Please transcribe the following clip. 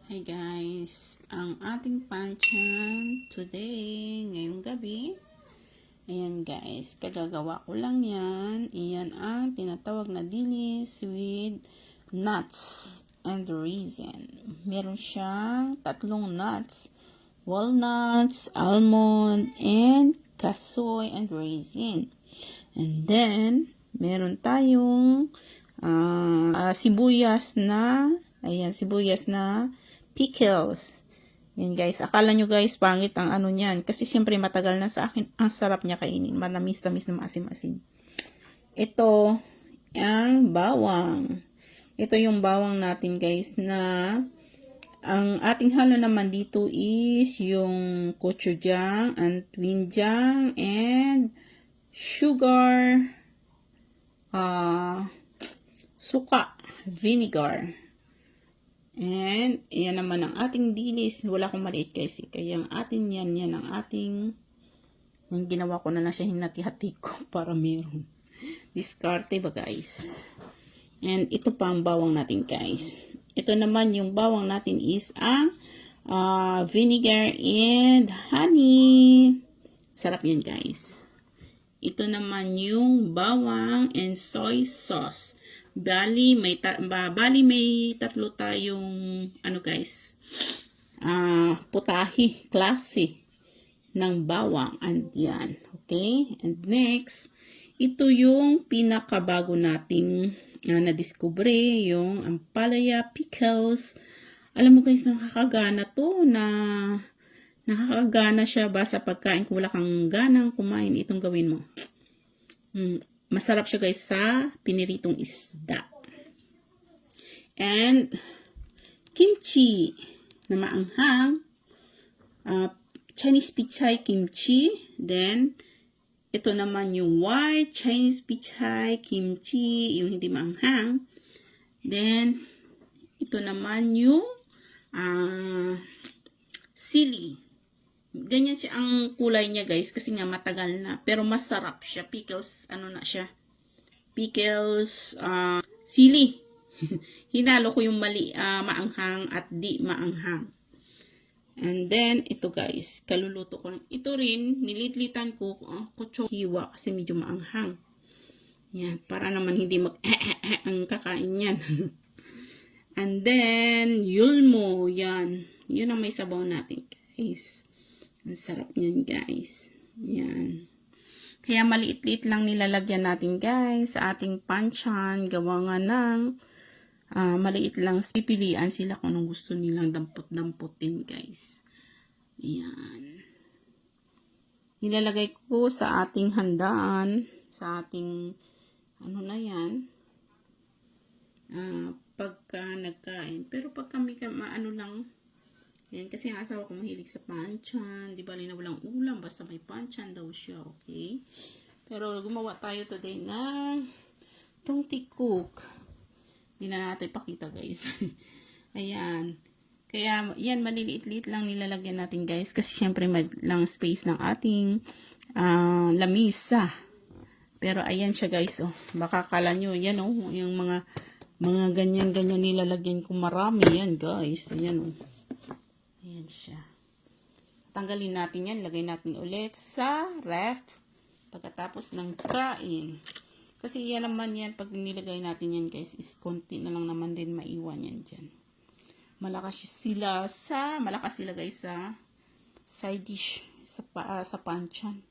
Hi guys, ang ating panchan today, ngayong gabi, ayan guys, kagagawa ko lang yan. Iyan ang tinatawag na dilis with nuts and raisin. Meron siyang tatlong nuts, walnuts, almond, and kasoy and raisin. And then, meron tayong sibuyas na, ayan, sibuyas na pickles. Yan guys, akala nyo guys pangit ang ano niyan kasi siyempre matagal na sa akin, ang sarap niya kainin, manamis-tamis na maasim-asim. Ito ang bawang. Ito yung bawang natin guys na ang ating halo naman dito is yung gochujang and doenjang and sugar, suka, vinegar. And, yan naman ang ating dilis. Wala akong maliit guys. Kaya ang atin yan ang ating, yung ginawa ko na lang siya hinati-hati ko para meron. Diskarte ba guys? And ito pa ang bawang natin guys. Ito naman yung bawang natin is ang vinegar and honey. Sarap yan guys. Ito naman yung bawang and soy sauce. Bali may tatlo tayong ano guys, putahe, klase ng bawang. And yan, okay? And next, ito yung pinakabago nating na-discover, yung ampalaya pickles. Alam mo guys, nakakagana to, nakakagana siya ba sa pagkain. Kung wala kang ganang kumain, itong gawin mo. Masarap siya guys sa piniritong isda. And kimchi na maanghang, Chinese pichay kimchi. Then ito naman yung white Chinese pichay kimchi, yung hindi maanghang. Then ito naman yung sili. Ganyan siya ang kulay niya guys kasi nga matagal na, pero masarap siya. Pickles, ano na siya, pickles sili. Hinalo ko yung maanghang at di maanghang. And then ito guys, kaluluto ko. Ito rin nilitlitan ko kucho hiwa kasi medyo maanghang. Yan, para naman hindi mag ang kakain yan. And then yulmo, yan. Yun ang may sabaw natin guys. Ang sarap niyan guys. Yan. Kaya maliit-liit lang nilalagyan natin guys sa ating panchan. Gawa nga ng maliit lang. Pipilian sila kung anong gusto nilang dampot-dampotin guys. Yan. Nilalagay ko sa ating handaan. Sa ating ano na yan. Pagka nagkain. Pero pag kami ano lang. Yan, kasi ang asawa ko mahilig sa panchan. Di bali na walang ulam, basta may panchan daw siya, okay? Pero gumawa tayo today ng tungti cook. Hindi na natin pakita, guys. Ayan. Kaya, yan, maliliit-liit lang nilalagyan natin, guys. Kasi, syempre, may lang space ng ating lamisa. Pero, ayan siya, guys. Oh. Baka kala nyo, yan, oh. Yung mga ganyan-ganyan nilalagyan ko marami. Yan, guys. Ayan, oh. Ayan siya. Tanggalin natin yan. Lagay natin ulit sa ref. Pagkatapos ng kain. Kasi yan naman yan. Pag nilagay natin yan guys. Is konti na lang naman din maiwan yan dyan. Malakas sila guys sa side dish. Sa panchan.